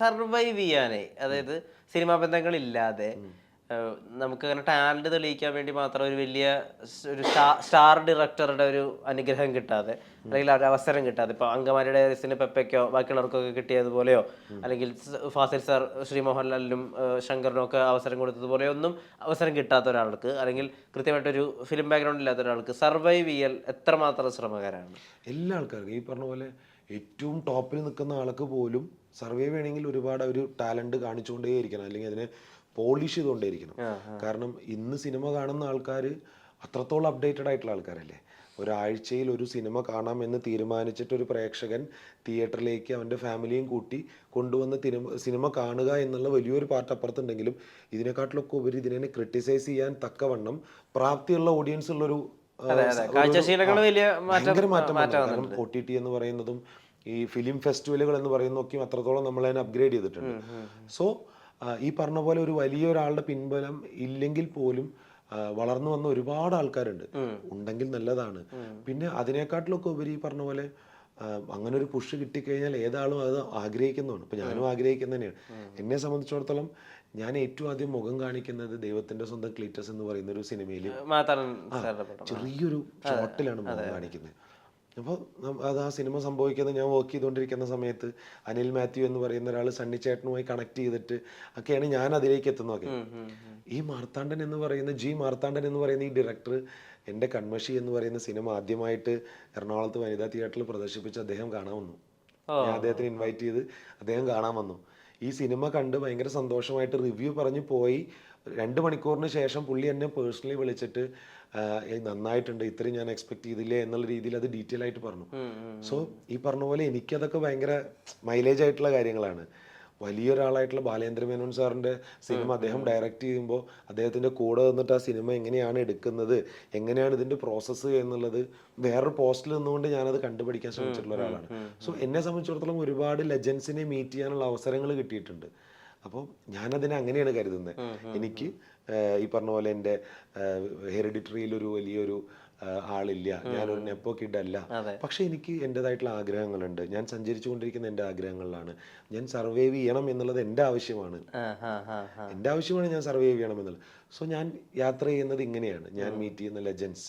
Survive ചെയ്യാനേ, അതായത് cinema ബന്ധങ്ങളില്ലാതെ നമുക്ക് അങ്ങനെ ടാലന്റ് തെളിയിക്കാൻ വേണ്ടി മാത്രം ഒരു വലിയ ഒരു സ്റ്റാർ ഡയറക്ടറുടെ ഒരു അനുഗ്രഹം കിട്ടാതെ, അല്ലെങ്കിൽ ഒരു അവസരം കിട്ടാതെ, ഇപ്പൊ അങ്കമാലി ഡയറീസിന് പെപ്പയ്ക്കോ ബാക്കിയുള്ളവർക്കൊക്കെ കിട്ടിയതുപോലെയോ, അല്ലെങ്കിൽ ഫാസിൽ സാർ ശ്രീ മോഹൻലാലിനും ശങ്കറിനും ഒക്കെ അവസരം കൊടുത്തതുപോലെയോ ഒന്നും അവസരം കിട്ടാത്ത ഒരാൾക്ക്, അല്ലെങ്കിൽ കൃത്യമായിട്ടൊരു ഫിലിം ബാക്ക്ഗ്രൗണ്ട് ഇല്ലാത്ത ഒരാൾക്ക് സർവൈവ് ചെയ്യൽ എത്രമാത്രം ശ്രമകരമാണ്? എല്ലാ ആൾക്കാർക്കും ഈ പറഞ്ഞ പോലെ ഏറ്റവും ടോപ്പിൽ നിൽക്കുന്ന ആൾക്ക് പോലും സർവൈവ് ചെയ്യണമെങ്കിൽ ഒരുപാട് ഒരു ടാലന്റ് കാണിച്ചുകൊണ്ടേയിരിക്കണം, അല്ലെങ്കിൽ അതിനെ പോളിഷ് ചെയ്തുകൊണ്ടേയിരിക്കണം. കാരണം ഇന്ന് സിനിമ കാണുന്ന ആൾക്കാർ അത്രത്തോളം അപ്ഡേറ്റഡ് ആയിട്ടുള്ള ആൾക്കാരല്ലേ. ഒരാഴ്ചയിൽ ഒരു സിനിമ കാണാമെന്ന് തീരുമാനിച്ചിട്ട് ഒരു പ്രേക്ഷകൻ തിയേറ്ററിലേക്ക് അവൻ്റെ ഫാമിലിയും കൂട്ടി കൊണ്ടുവന്ന് സിനിമ കാണുക എന്നുള്ള വലിയൊരു പാർട്ട് അപ്പുറത്തുണ്ടെങ്കിലും, ഇതിനെക്കാട്ടിലൊക്കെ ഉപരി ഇതിനെ ക്രിട്ടിസൈസ് ചെയ്യാൻ തക്കവണ്ണം പ്രാപ്തിയുള്ള ഓഡിയൻസ് ഉള്ളൊരു ഭയങ്കര മാറ്റം വന്നു. കാരണം OTT എന്ന് പറയുന്നതും ഈ ഫിലിം ഫെസ്റ്റിവലുകൾ എന്ന് പറയുന്നതൊക്കെയും അത്രത്തോളം നമ്മളതിനെ അപ്ഗ്രേഡ് ചെയ്തിട്ടുണ്ട്. സോ ഈ പറഞ്ഞ പോലെ ഒരു വലിയ ഒരാളുടെ പിൻബലം ഇല്ലെങ്കിൽ പോലും വളർന്നു വന്ന ഒരുപാട് ആൾക്കാരുണ്ട്. ഉണ്ടെങ്കിൽ നല്ലതാണ്. പിന്നെ അതിനേക്കാട്ടിലൊക്കെ ഉപരി ഈ പറഞ്ഞ പോലെ അങ്ങനെ ഒരു പുഷ് കിട്ടിക്കഴിഞ്ഞാൽ ഏതാളും അത് ആഗ്രഹിക്കുന്നതാണ്. ഇപ്പൊ ഞാനും ആഗ്രഹിക്കുന്ന തന്നെയാണ്. എന്നെ സംബന്ധിച്ചിടത്തോളം ഞാൻ ഏറ്റവും ആദ്യം മുഖം കാണിക്കുന്നത് ദൈവത്തിന്റെ സ്വന്തം ക്ലീറ്റസ് എന്ന് പറയുന്ന ഒരു സിനിമയിൽ ചെറിയൊരു ഷോട്ടിലാണ് മുഖം കാണിക്കുന്നത്. അപ്പോൾ അത് ആ സിനിമ സംഭവിക്കുന്നത് ഞാൻ വർക്ക് ചെയ്തുകൊണ്ടിരിക്കുന്ന സമയത്ത് അനിൽ മാത്യു എന്ന് പറയുന്ന ഒരാൾ സണ്ണി ചേട്ടനുമായി കണക്ട് ചെയ്തിട്ട് ഒക്കെയാണ് ഞാൻ അതിലേക്ക് എത്തുന്നതൊക്കെ. ഈ മാർത്താണ്ഡൻ എന്ന് പറയുന്ന മാർത്താണ്ഡൻ എന്ന് പറയുന്ന ഈ ഡയറക്ടർ എൻ്റെ കൺമഷി എന്ന് പറയുന്ന സിനിമ ആദ്യമായിട്ട് എറണാകുളത്ത് വനിതാ തിയേറ്ററിൽ പ്രദർശിപ്പിച്ച് അദ്ദേഹം കാണാൻ വന്നു. ഞാൻ അദ്ദേഹത്തിന് ഇൻവൈറ്റ് ചെയ്ത് അദ്ദേഹം കാണാൻ വന്നു. ഈ സിനിമ കണ്ട് ഭയങ്കര സന്തോഷമായിട്ട് റിവ്യൂ പറഞ്ഞ് പോയി. 2 മണിക്കൂറിന് ശേഷം പുള്ളി എന്നെ പേഴ്സണലി വിളിച്ചിട്ട് നന്നായിട്ടുണ്ട്, ഇത്രയും ഞാൻ എക്സ്പെക്ട് ചെയ്തില്ലേ എന്നുള്ള രീതിയിൽ അത് ഡീറ്റെയിൽ ആയിട്ട് പറഞ്ഞു. സോ ഈ പറഞ്ഞ പോലെ എനിക്കതൊക്കെ ഭയങ്കര മൈലേജ് ആയിട്ടുള്ള കാര്യങ്ങളാണ്. വലിയൊരാളായിട്ടുള്ള ബാലേന്ദ്ര മേനോൻ സാറിൻ്റെ സിനിമ അദ്ദേഹം ഡയറക്റ്റ് ചെയ്യുമ്പോൾ അദ്ദേഹത്തിൻ്റെ കൂടെ നിന്നിട്ട് ആ സിനിമ എങ്ങനെയാണ് എടുക്കുന്നത്, എങ്ങനെയാണ് ഇതിൻ്റെ പ്രോസസ്സ് എന്നുള്ളത് വേറൊരു പോസ്റ്റിൽ നിന്നുകൊണ്ട് ഞാനത് കണ്ടുപിടിക്കാൻ ശ്രമിച്ചിട്ടുള്ള ഒരാളാണ്. സോ എന്നെ സംബന്ധിച്ചിടത്തോളം ഒരുപാട് ലെജൻസിനെ മീറ്റ് ചെയ്യാനുള്ള അവസരങ്ങൾ കിട്ടിയിട്ടുണ്ട്. അപ്പോൾ ഞാനതിനെ അങ്ങനെയാണ് കരുതുന്നത്. എനിക്ക് ഈ പറഞ്ഞ പോലെ എൻ്റെ ഹെറിഡിറ്ററിയിൽ ഒരു വലിയൊരു ആളില്ല, ഞാനൊരു നെപ്പോ കിഡ് അല്ല. പക്ഷെ എനിക്ക് എൻ്റെതായിട്ടുള്ള ആഗ്രഹങ്ങളുണ്ട്. ഞാൻ സഞ്ചരിച്ചു കൊണ്ടിരിക്കുന്ന എൻ്റെ ആഗ്രഹങ്ങളിലാണ്. ഞാൻ സർവൈവ് ചെയ്യണം എന്നുള്ളത് എൻ്റെ ആവശ്യമാണ്. എൻ്റെ ആവശ്യമാണ് ഞാൻ സർവൈവ് ചെയ്യണം എന്നുള്ളത്. സോ ഞാൻ യാത്ര ചെയ്യുന്നത് ഇങ്ങനെയാണ്. ഞാൻ മീറ്റ് ചെയ്യുന്ന ലെജൻസ്,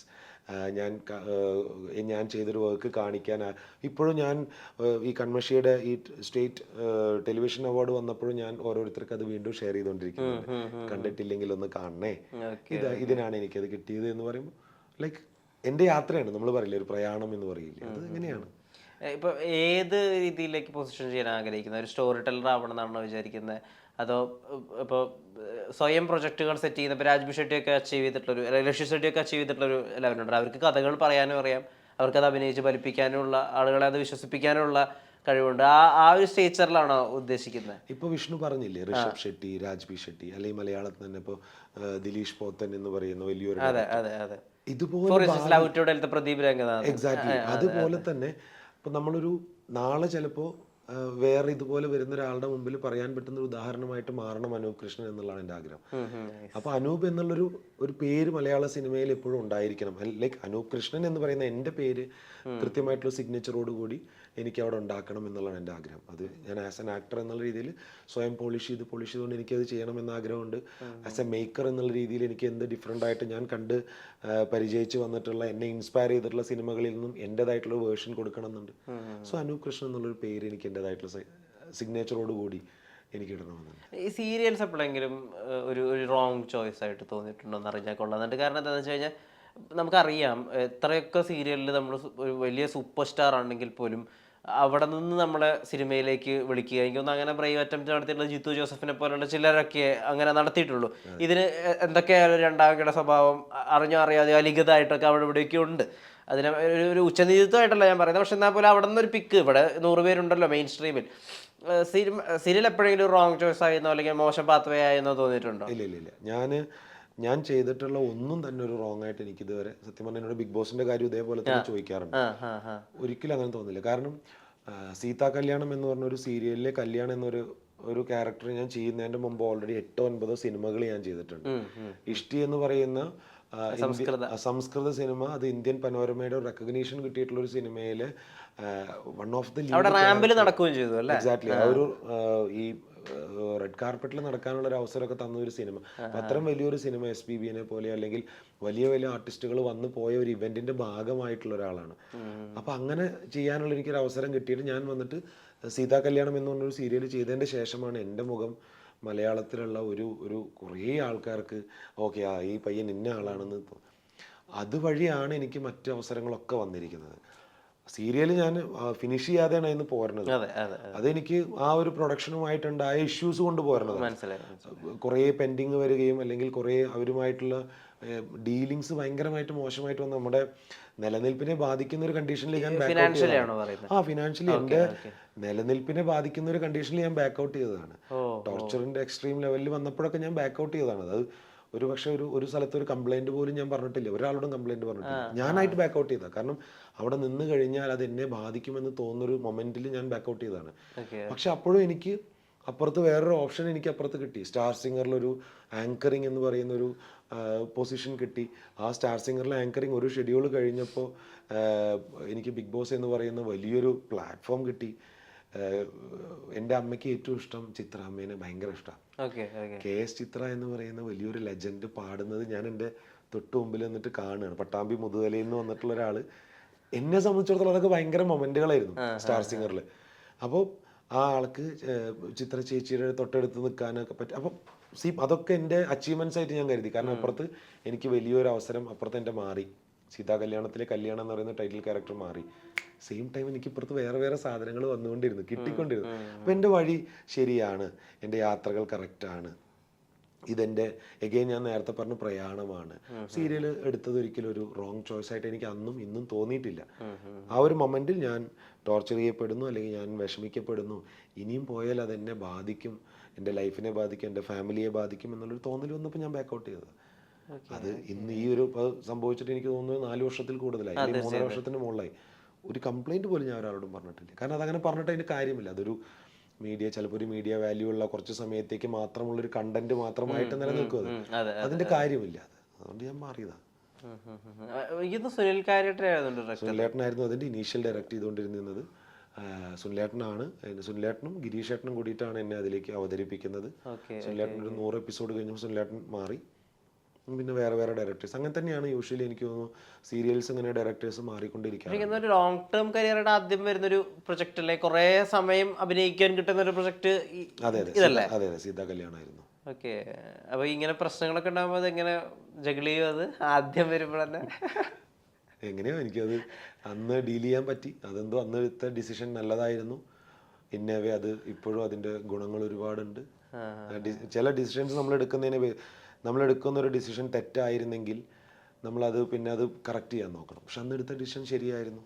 ഞാൻ ചെയ്തൊരു വർക്ക് കാണിക്കാൻ ഇപ്പോഴും ഞാൻ ഈ കൺമഷിയുടെ ഈ സ്റ്റേറ്റ് ടെലിവിഷൻ അവാർഡ് വന്നപ്പോഴും ഞാൻ ഓരോരുത്തർക്ക് അത് വീണ്ടും ഷെയർ ചെയ്തുകൊണ്ടിരിക്കുന്നുണ്ട്. കണ്ടിട്ടില്ലെങ്കിൽ ഒന്ന് കാണണേ, ഇതിനാണ് എനിക്കത് കിട്ടിയത് എന്ന് പറയുമ്പോൾ ലൈക്ക് എൻ്റെ യാത്രയാണ്. നമ്മൾ പറയില്ലേ ഒരു പ്രയാണം എന്ന് പറയില്ലേ, അത് എങ്ങനെയാണ്. ഇപ്പൊ ഏത് രീതിയിലേക്ക് പൊസിഷൻ ചെയ്യാൻ ആഗ്രഹിക്കുന്നത്? ഒരു സ്റ്റോറി ടെല്ലർ ആവണം എന്നാണോ വിചാരിക്കുന്നത്? അതോ ഇപ്പോൾ സ്വയം പ്രൊജക്റ്റുകൾ സെറ്റ് ചെയ്യുന്ന ഇപ്പോൾ രാജ്ബി ഷെട്ടിയൊക്കെ അച്ചീവ് ചെയ്തിട്ടുള്ളൊരു, ലക്ഷ്യ ഷെട്ടിയൊക്കെ അച്ചീവ് ചെയ്തിട്ടുള്ളൊരു ലെവലുണ്ട്. അവർക്ക് കഥകൾ പറയാനും അറിയാം, അവർക്കത് അഭിനയിച്ച് ഫലിപ്പിക്കാനുള്ള, ആളുകളെ അത് വിശ്വസിപ്പിക്കാനുള്ള കഴിവുണ്ട്. ആ ഒരു സ്റ്റേച്ചറിലാണോ ഉദ്ദേശിക്കുന്നത്? ഇപ്പോൾ വിഷ്ണു പറഞ്ഞില്ലേ, ഋഷഭ് ഷെട്ടി, രാജ്ബി ഷെട്ടി, അല്ലെങ്കിൽ മലയാളത്തിൽ തന്നെ ഇപ്പോൾ ദിലീഷ് പോത്തൻ എന്ന് പറയുന്ന വലിയൊരു ഇതുപോലെ എക്സാക്ട്ലി അതുപോലെ തന്നെ ഇപ്പൊ നമ്മളൊരു നാളെ ചിലപ്പോ വേറെ ഇതുപോലെ വരുന്ന ഒരാളുടെ മുമ്പിൽ പറയാൻ പറ്റുന്ന ഒരു ഉദാഹരണമായിട്ട് മാറണം അനൂപ് കൃഷ്ണൻ എന്നുള്ളതാണ് എൻ്റെ ആഗ്രഹം. അപ്പൊ അനൂപ് എന്നുള്ളൊരു പേര് മലയാള സിനിമയിൽ എപ്പോഴും ഉണ്ടായിരിക്കണം. ലൈക്ക് അനൂപ് കൃഷ്ണൻ എന്ന് പറയുന്ന എൻ്റെ പേര് കൃത്യമായിട്ടുള്ള സിഗ്നേച്ചറോട് കൂടി എനിക്ക് അവിടെ ഉണ്ടാക്കണം എന്നുള്ളതാണ് എൻ്റെ ആഗ്രഹം. അത് ഞാൻ ആസ് എൻ ആക്ടർ എന്നുള്ള രീതിയിൽ സ്വയം പോളിഷ് ചെയ്തുകൊണ്ട് എനിക്കത് ചെയ്യണമെന്ന് ആഗ്രഹമുണ്ട്. ആസ് എ മേക്കർ എന്നുള്ള രീതിയിൽ എനിക്ക് എന്ത് ഡിഫറെൻ്റ് ആയിട്ട് ഞാൻ കണ്ട് പരിചയിച്ച് വന്നിട്ടുള്ള, എന്നെ ഇൻസ്പയർ ചെയ്തിട്ടുള്ള സിനിമകളിൽ നിന്നും എൻ്റെതായിട്ടുള്ള വേർഷൻ കൊടുക്കണം എന്നുണ്ട്. സോ അനൂപ് കൃഷ്ണൻ എന്നുള്ളൊരു പേര് എനിക്ക് എൻ്റെതായിട്ടുള്ള സിഗ്നേച്ചറോട് കൂടി എനിക്ക് ഇടണമെന്നുണ്ട്. ഈ സീരിയൽസ് എപ്പോഴെങ്കിലും ഒരു റോങ് ചോയ്സ് ആയിട്ട് തോന്നിയിട്ടുണ്ടോ എന്ന് അറിഞ്ഞാൽ കൊള്ളാന്നുണ്ട്. കാരണം എന്താണെന്ന് വെച്ച് കഴിഞ്ഞാൽ നമുക്കറിയാം എത്രയൊക്കെ സീരിയലിൽ നമ്മൾ ഒരു വലിയ സൂപ്പർ സ്റ്റാർ ആണെങ്കിൽ പോലും അവിടെ നിന്ന് നമ്മളെ സിനിമയിലേക്ക് വിളിക്കുക. എനിക്കൊന്നും അങ്ങനെ ബ്രേവ് അറ്റംപ്റ്റ് നടത്തിയിട്ടുള്ള ജിത്തു ജോസഫിനെ പോലുള്ള ചിലരൊക്കെ അങ്ങനെ നടത്തിയിട്ടുള്ളൂ. ഇതിന് എന്തൊക്കെയായാലും രണ്ടാമയുടെ സ്വഭാവം അറിഞ്ഞോ അറിയാതെയോ അലിഖിതമായിട്ടൊക്കെ അവിടെ ഇവിടെയൊക്കെ ഉണ്ട്. അതിനെ ഒരു ഉച്ചനീതിത്വമായിട്ടല്ല ഞാൻ പറയുന്നത്. പക്ഷെ എന്നാൽ പോലും അവിടെ നിന്നൊരു പിക്ക്, ഇവിടെ 100 പേരുണ്ടല്ലോ മെയിൻ സ്ട്രീമിൽ. സീരിയൽ എപ്പോഴെങ്കിലും റോങ് ചോയ്സ് ആയിരുന്നോ അല്ലെങ്കിൽ മോശം പാത്വേ ആയെന്നോ തോന്നിയിട്ടുണ്ടോ? ഇല്ല. ഞാൻ ചെയ്തിട്ടുള്ള ഒന്നും തന്നെ ഒരു റോങ് ആയിട്ട് എനിക്ക് ഇതുവരെ, സത്യം പറഞ്ഞാൽ എന്നോട് ബിഗ് ബോസിന്റെ കാര്യം ഇതേപോലെ തന്നെ ചോദിക്കാറുണ്ട്. ഒരിക്കലും അങ്ങനെ തോന്നില്ല. കാരണം സീതാ കല്യാണം എന്ന് പറഞ്ഞ ഒരു സീരിയലിലെ കല്യാണം എന്നൊരു ക്യാരക്ടർ ഞാൻ ചെയ്യുന്നതിന്റെ മുമ്പ് ഓൾറെഡി 8-9 സിനിമകൾ ഞാൻ ചെയ്തിട്ടുണ്ട്. ഇഷ്ടി എന്ന് പറയുന്ന സംസ്കൃത സിനിമ, അത് ഇന്ത്യൻ പനോരമയുടെ റെക്കഗ്നീഷൻ കിട്ടിയിട്ടുള്ള ഒരു സിനിമയില് വൺ ഓഫ് ദി അവിടെ റാമ്പിൽ നടക്കുകയും ചെയ്തു അല്ലേ? എക്സാക്ട്ലി. ആ ഒരു ഈ റെഡ് കാർപ്പറ്റിൽ നടക്കാനുള്ള ഒരു അവസരമൊക്കെ തന്ന ഒരു സിനിമ. അപ്പൊ അത്രയും വലിയൊരു സിനിമ SPBനെ പോലെ അല്ലെങ്കിൽ വലിയ വലിയ ആർട്ടിസ്റ്റുകൾ വന്നു പോയ ഒരു ഇവന്റിന്റെ ഭാഗമായിട്ടുള്ള ഒരാളാണ്. അപ്പൊ അങ്ങനെ ചെയ്യാനുള്ള എനിക്കൊരു അവസരം കിട്ടിയിട്ട് ഞാൻ വന്നിട്ട് സീതാ കല്യാണം എന്ന് പറഞ്ഞൊരു സീരിയൽ ചെയ്തതിന്റെ ശേഷമാണ് എൻ്റെ മുഖം മലയാളത്തിലുള്ള ഒരു കുറേ ആൾക്കാർക്ക് ഓക്കെ ഈ പയ്യൻ ഇന്ന ആളാണെന്ന് അതുവഴിയാണ് എനിക്ക് മറ്റു അവസരങ്ങളൊക്കെ വന്നിരിക്കുന്നത്. സീരിയൽ ഞാൻ ഫിനിഷ് ചെയ്യാതെയാണ് അതിന് പോരുന്നത്. അതെനിക്ക് ആ ഒരു പ്രൊഡക്ഷനുമായിട്ടുണ്ടായ ഇഷ്യൂസ് കൊണ്ട് പോരുന്നത്. കുറേ പെൻഡിങ് വരികയും അല്ലെങ്കിൽ കുറേ അവരുമായിട്ടുള്ള ഡീലിങ്സ് ഭയങ്കരമായിട്ട് മോശമായിട്ട് വന്ന് നമ്മുടെ നിലനിൽപ്പിനെ ബാധിക്കുന്ന ഒരു കണ്ടീഷനിൽ ഞാൻ ഫിനാൻഷ്യലി എൻ്റെ നിലനിൽപ്പിനെ ബാധിക്കുന്ന ഒരു കണ്ടീഷനിൽ ഞാൻ ബാക്ക് ഔട്ട് ചെയ്തതാണ്. ടോർച്ചറിന്റെ എക്സ്ട്രീം ലെവലിൽ വന്നപ്പോഴൊക്കെ ഞാൻ ബാക്ക് ഔട്ട് ചെയ്തതാണ്. അത് ഒരു പക്ഷേ ഒരു സ്ഥലത്ത് ഒരു കംപ്ലൈന്റ് പോലും ഞാൻ പറഞ്ഞിട്ടില്ല, ഒരാളോടും കംപ്ലൈന്റ് പറഞ്ഞിട്ടില്ല. ഞാനായിട്ട് ബാക്ക് ഔട്ട് ചെയ്തതാണ്. കാരണം അവിടെ നിന്ന് കഴിഞ്ഞാൽ അത് എന്നെ ബാധിക്കുമെന്ന് തോന്നുന്നൊരു മൊമെന്റിൽ ഞാൻ ബാക്ക് ഔട്ട് ചെയ്തതാണ്. പക്ഷെ അപ്പോഴും എനിക്ക് അപ്പുറത്ത് വേറൊരു ഓപ്ഷൻ എനിക്ക് അപ്പുറത്ത് കിട്ടി. സ്റ്റാർ സിംഗറിലൊരു ആങ്കറിങ് എന്ന് പറയുന്ന ഒരു പൊസിഷൻ കിട്ടി. ആ സ്റ്റാർ സിംഗറിലെ ആങ്കറിങ് ഒരു ഷെഡ്യൂൾ കഴിഞ്ഞപ്പോൾ എനിക്ക് ബിഗ് ബോസ് എന്ന് പറയുന്ന വലിയൊരു പ്ലാറ്റ്ഫോം കിട്ടി. എൻ്റെ അമ്മയ്ക്ക് ഏറ്റവും ഇഷ്ടം ചിത്ര, അമ്മേനെ ഭയങ്കര ഇഷ്ടമാണ്. KS ചിത്ര എന്ന് പറയുന്ന വലിയൊരു ലെജൻഡ് പാടുന്നത് ഞാൻ എൻ്റെ തൊട്ട് മുമ്പിൽ നിന്നിട്ട് കാണുകയാണ്. പട്ടാമ്പി മുതുതലയിൽ നിന്ന് വന്നിട്ടുള്ള ഒരാൾ. എന്നെ സംബന്ധിച്ചിടത്തോളം അതൊക്കെ ഭയങ്കര മൊമെന്റുകളായിരുന്നു സ്റ്റാർ സിംഗറിൽ. അപ്പോൾ ആ ആൾക്ക് ചിത്ര ചേച്ചിയുടെ തൊട്ടടുത്ത് നിൽക്കാനൊക്കെ പറ്റും. അപ്പം അതൊക്കെ എൻ്റെ അച്ചീവ്മെന്റ്സ് ആയിട്ട് ഞാൻ കരുതി. കാരണം അപ്പുറത്ത് എനിക്ക് വലിയൊരു അവസരം അപ്പുറത്ത് എൻ്റെ മാറി. സീതാ കല്യാണത്തിലെ കല്യാണം എന്ന് പറയുന്ന ടൈറ്റിൽ ക്യാരക്ടർ മാറി. സെയിം ടൈം എനിക്ക് ഇപ്പുറത്ത് വേറെ വേറെ സാധനങ്ങൾ വന്നുകൊണ്ടിരുന്നു, കിട്ടിക്കൊണ്ടിരുന്നു. അപ്പം എൻ്റെ വഴി ശരിയാണ്, എൻ്റെ യാത്രകൾ കറക്റ്റാണ്, ഇതെൻ്റെ എഗെയിൻ ഞാൻ നേരത്തെ പറഞ്ഞ പ്രയാണമാണ്. സീരിയൽ എടുത്തത് ഒരിക്കലും ഒരു റോങ് ചോയ്സ് ആയിട്ട് എനിക്ക് അന്നും ഇന്നും തോന്നിയിട്ടില്ല. ആ ഒരു മൊമെന്റിൽ ഞാൻ ടോർച്ചർ ചെയ്യപ്പെടുന്നു അല്ലെങ്കിൽ ഞാൻ വിഷമിക്കപ്പെടുന്നു, ഇനിയും പോയാൽ അതെന്നെ ബാധിക്കും, എൻ്റെ ലൈഫിനെ ബാധിക്കും, എൻ്റെ ഫാമിലിയെ ബാധിക്കും എന്നുള്ളൊരു തോന്നൽ വന്നപ്പോൾ ഞാൻ ബാക്ക് ഔട്ട് ചെയ്തത്. അത് ഇന്ന് ഈ ഒരു സംഭവിച്ചിട്ട് എനിക്ക് തോന്നുന്നത് 4 വർഷത്തിൽ കൂടുതലായി, 3.5 വർഷത്തിന് മുകളിലായി. ഒരു കംപ്ലൈന്റ് പോലും ഞാൻ ഒരാളോടും പറഞ്ഞിട്ടില്ല. കാരണം അതങ്ങനെ പറഞ്ഞിട്ട് അതിന് കാര്യമില്ല. അതൊരു മീഡിയ, ചിലപ്പോൾ ഒരു മീഡിയ വാല്യൂ ഉള്ള കുറച്ച് സമയത്തേക്ക് മാത്രമുള്ളൊരു കണ്ടന്റ് മാത്രമായിട്ട് നിലനിൽക്കും. അതിന്റെ കാര്യമില്ല. അതുകൊണ്ട് ഞാൻ മാറിയതാണ്. സുനിലേട്ടനായിരുന്നു അതിന്റെ ഇനീഷ്യൽ ഡയറക്ട് ചെയ്തുകൊണ്ടിരുന്നത്. സുനിലേട്ടനും ഗിരീഷേട്ടനും കൂടിയിട്ടാണ് എന്നെ അതിലേക്ക് അവതരിപ്പിക്കുന്നത്. സുനിലേട്ടൻ ഒരു 100 എപ്പിസോഡ് കഴിഞ്ഞപ്പോൾ സുനിലേട്ടൻ മാറി. പിന്നെ വേറെ വേറെ ഡയറക്ടേഴ്സ്. അങ്ങനെ തന്നെയാണ് യൂഷ്വലി എനിക്ക് തോന്നുന്നു സീരിയൽസ് ഇങ്ങനെ ഡയറക്ടേഴ്സ് മാറിക്കൊണ്ടിരിക്കുകയാണ്. ഒരു ലോങ് ടേം കരിയറുടെ ആദ്യം വരുന്നൊരു പ്രൊജക്ട് അല്ലേ, കുറെ സമയം അഭിനയിക്കാൻ കിട്ടുന്ന ഒരു പ്രൊജക്ട്? അതെ അതെ, സീതാ കല്യാണമായിരുന്നു. ഓക്കെ. അപ്പൊ ഇങ്ങനെ പ്രശ്നങ്ങളൊക്കെ ഉണ്ടാകുമ്പോൾ അതെങ്ങനെ ജഗിൾ ചെയ്യും? അത് ആദ്യം വരുമ്പോഴല്ലേ എങ്ങനെയോ എനിക്കത് അന്ന് ഡീൽ ചെയ്യാൻ പറ്റി. അതെന്തോ അന്ന് എടുത്ത ഡിസിഷൻ നല്ലതായിരുന്നു. ഇന്നവേ അത് ഇപ്പോഴും അതിന്റെ ഗുണങ്ങൾ ഒരുപാടുണ്ട്. ചില ഡിസിഷൻസ് നമ്മൾ എടുക്കുന്ന ഒരു ഡിസിഷൻ തെറ്റായിരുന്നെങ്കിൽ നമ്മളത് പിന്നെ അത് കറക്റ്റ് ചെയ്യാൻ നോക്കണം. പക്ഷെ അന്ന് എടുത്ത ഡിസിഷൻ ശരിയായിരുന്നു.